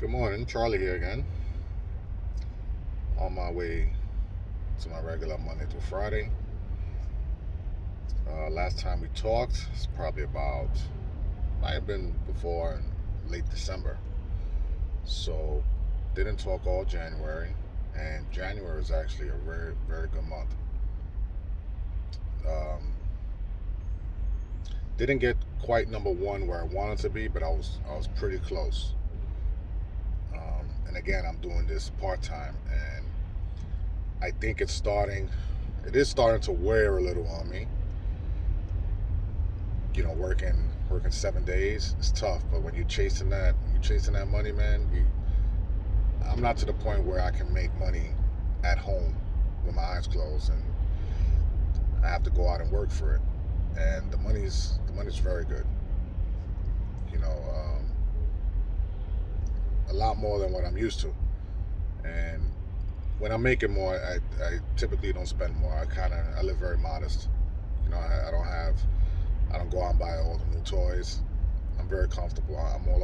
Good morning, Charlie here again. On my way to my regular Monday through Friday. Last time we talked, it's probably about, might have been before in late December. So, didn't talk all January, and January is actually a very, very good month. Um, didn't get quite number one where I wanted to be, but I was pretty close. And again, I'm doing this part time, and I think it is starting to wear a little on me. Working 7 days, it's tough. But when you're chasing that money, man. I'm not to the point where I can make money at home with my eyes closed, and I have to go out and work for it. And the money's very good. You know, a lot more than what I'm used to. And when I'm making more, I typically don't spend more. I live very modest. I don't go out and buy all the new toys. I'm very comfortable. I'm all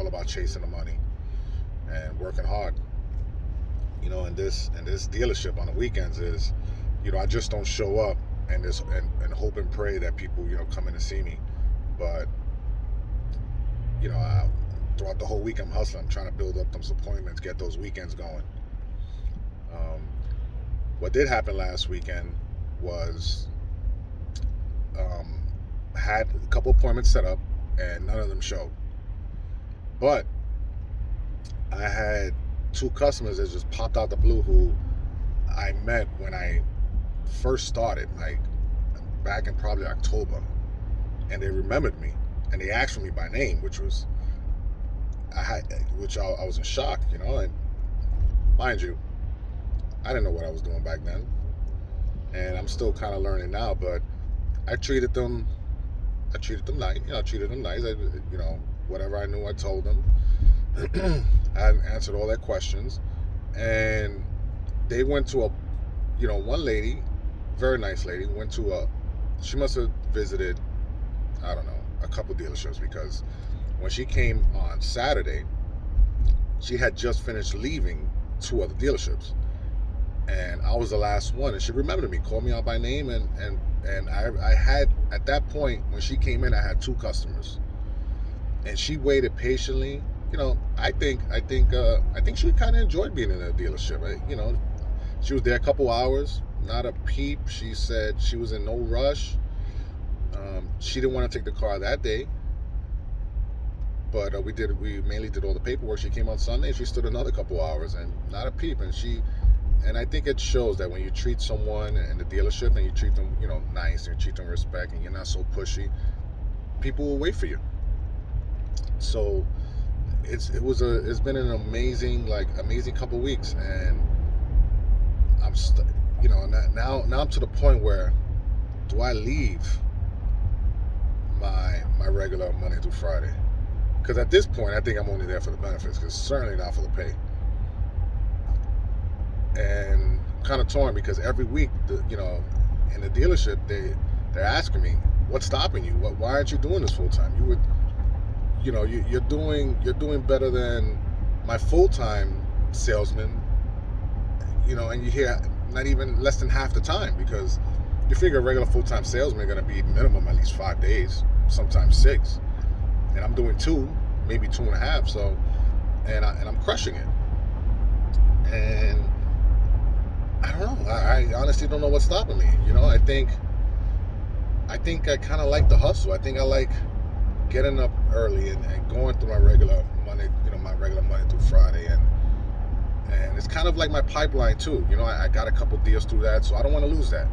about chasing the money and working hard. And this dealership on the weekends is, I just don't show up and hope and pray that people come in and see me. But throughout the whole week I'm hustling. I'm trying to build up those appointments, get those weekends going. Um, what did happen last weekend was, um, had a couple appointments set up and none of them showed. But I had two customers that just popped out the blue who I met when I first started, like back in probably October, and they remembered me and they asked for me by name, which I was in shock, and mind you, I didn't know what I was doing back then, and I'm still kind of learning now. But I treated them, I treated them nice, I treated them nice. Whatever I knew, I told them. I answered all their questions, and they went to one lady, very nice lady, she must have visited, I don't know, a couple dealerships, because when she came on Saturday, she had just finished leaving two other dealerships, and I was the last one, and she remembered me, called me out by name, and I had, at that point when she came in, I had two customers, and she waited patiently. I think she kind of enjoyed being in a dealership. She was there a couple hours, not a peep. She said she was in no rush. She didn't want to take the car that day, but we mainly did all the paperwork. She came on Sunday. She stood another couple hours and not a peep. And I think it shows that when you treat someone in the dealership and you treat them, nice, and you treat them with respect, and you're not so pushy, people will wait for you. So it's been an amazing couple weeks, and now I'm to the point where, do I leave my regular Monday through Friday? Because at this point, I think I'm only there for the benefits, because certainly not for the pay. And I'm kind of torn, because every week, in the dealership, they're asking me, what's stopping you? Why aren't you doing this full time? You're doing better than my full time salesman. And you hear not even less than half the time, because you figure a regular full time salesman are going to be minimum at least 5 days, sometimes 6, and I'm doing 2, maybe 2.5. So, and I'm crushing it. And I don't know. I honestly don't know what's stopping me. I kind of like the hustle. I think I like getting up early and going through my regular Monday through Friday, and it's kind of like my pipeline too. I got a couple deals through that, so I don't want to lose that.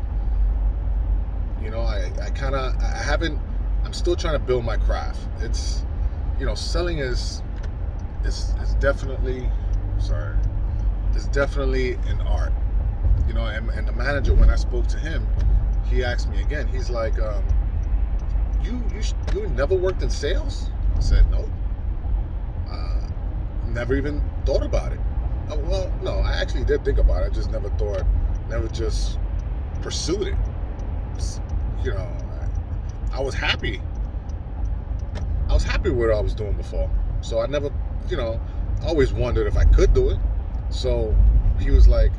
I haven't. I'm still trying to build my craft. It's, selling is definitely, sorry, it's definitely an art. And the manager, when I spoke to him, he asked me again. He's like, you never worked in sales? I said, no. Never even thought about it. Oh, well, no, I actually did think about it. I just never just pursued it. You know, I was happy. I was happy with what I was doing before. So I never, always wondered if I could do it. So he was like,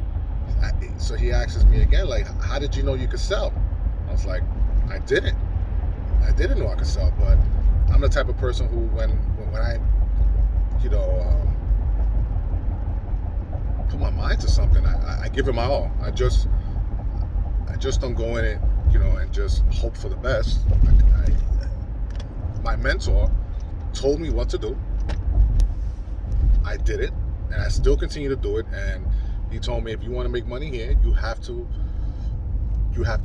so he asks me again, like, how did you know you could sell? I was like, I didn't. I didn't know I could sell, but I'm the type of person who, when I, you know, put my mind to something, I give it my all. I just don't go in it, and just hope for the best. My mentor told me what to do. I did it, and I still continue to do it. And he told me, if you want to make money here, you have to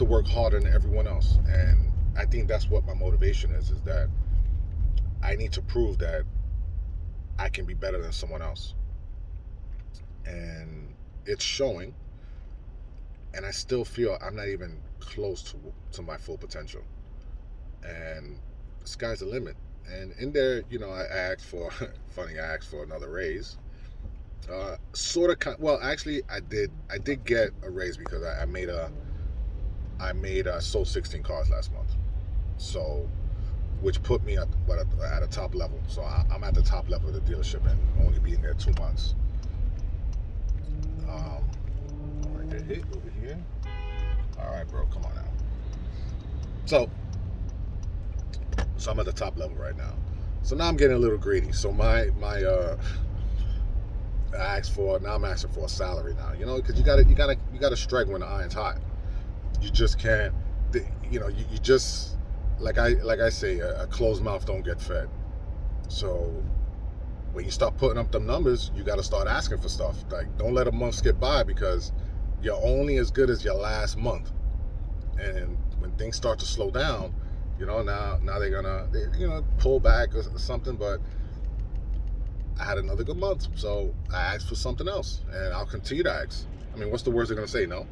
work harder than everyone else. And I think that's what my motivation is that I need to prove that I can be better than someone else. And it's showing, and I still feel I'm not even close to my full potential. And the sky's the limit. And in there, I asked for funny, I asked for another raise. Sort of, well, actually, I did get a raise because I sold 16 cars last month, so which put me at a top level. So I'm at the top level of the dealership and only being there 2 months. I'm gonna get hit over here. All right, bro, come on now. So I'm at the top level right now. So now I'm getting a little greedy. So I'm asking for a salary now. Because you gotta strike when the iron's hot. You just can't. You just like I say, a closed mouth don't get fed. So when you start putting up them numbers, you got to start asking for stuff. Like, don't let a month skip by, because you're only as good as your last month. And when things start to slow down, now they're gonna pull back or something. But I had another good month, so I asked for something else, and I'll continue to ask. I mean, what's the worst they're gonna say? No.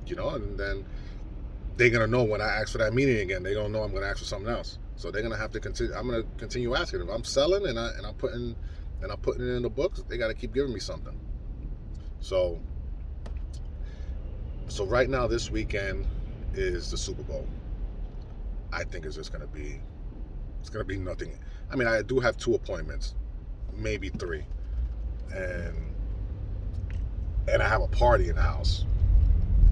And then they're gonna know when I ask for that meeting again. They don't know I'm gonna ask for something else, so they're gonna have to continue. I'm gonna continue asking. If I'm selling and I'm putting it in the books, they gotta keep giving me something. So right now, this weekend is the Super Bowl. I think it's gonna be nothing. I mean, I do have 2 appointments, maybe 3, and I have a party in the house.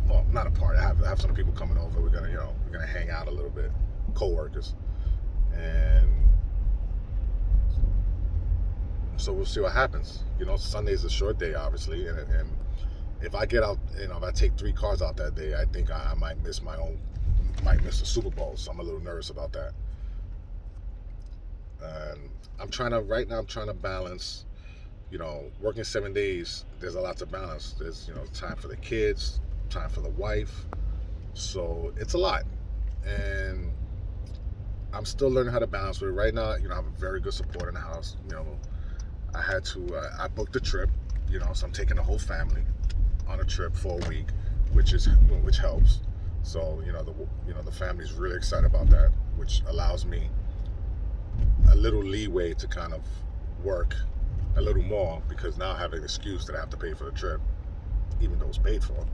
Well, not a party. I have some people coming over. We're gonna hang out a little bit, co-workers, and so we'll see what happens. Sunday's a short day, obviously, and if I get out, if I take 3 cars out that day, I think I might miss the Super Bowl. So I'm a little nervous about that. And right now I'm trying to balance. Working 7 days, there's a lot to balance. There's time for the kids, time for the wife, so it's a lot, and I'm still learning how to balance with it. Right now, I have a very good support in the house. I booked a trip, so I'm taking the whole family on a trip for a week, which helps. So the family's really excited about that, which allows me a little leeway to kind of work a little more, because now I have an excuse that I have to pay for the trip, even though it's paid for.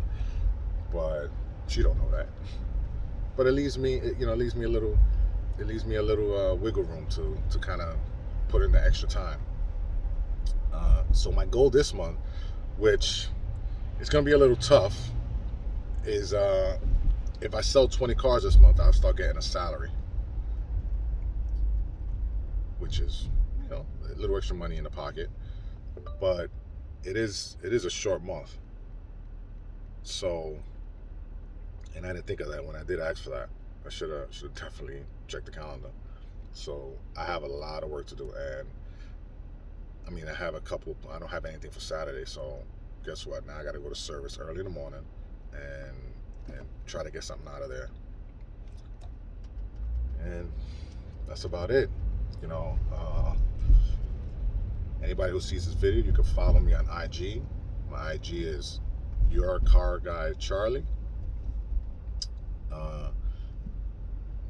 But she don't know that. But it leaves me a little wiggle room to kind of put in the extra time. So my goal this month, which is going to be a little tough, is if I sell 20 cars this month, I'll start getting a salary, which is a little extra money in the pocket. But it is a short month. So, and I didn't think of that when I did ask for that. I should have definitely checked the calendar. So I have a lot of work to do, and I mean, I don't have anything for Saturday, so guess what? Now I got to go to service early in the morning and try to get something out of there. And that's about it. Anybody who sees this video, you can follow me on IG. My IG is Your Car Guy Charlie.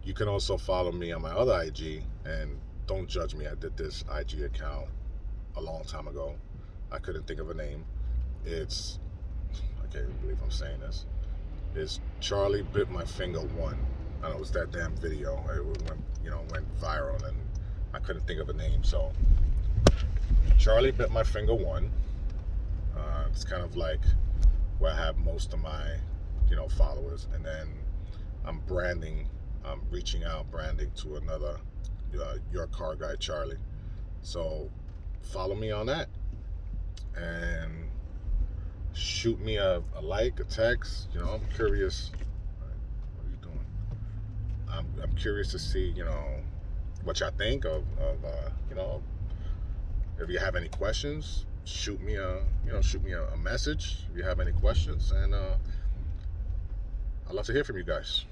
You can also follow me on my other IG, and don't judge me. I did this IG account a long time ago. I couldn't think of a name. I can't even believe I'm saying this. It's Charlie Bit My Finger 1. I know, it was that damn video. It went viral, and I couldn't think of a name. So Charlie bit my finger one. It's kind of like where I have most of my, followers, and then I'm branding. I'm reaching out, branding to another, your car guy Charlie. So follow me on that and shoot me a like, a text. I'm curious. What are you doing? I'm curious to see, what y'all think of if you have any questions, shoot me a message if you have any questions, and I'd love to hear from you guys.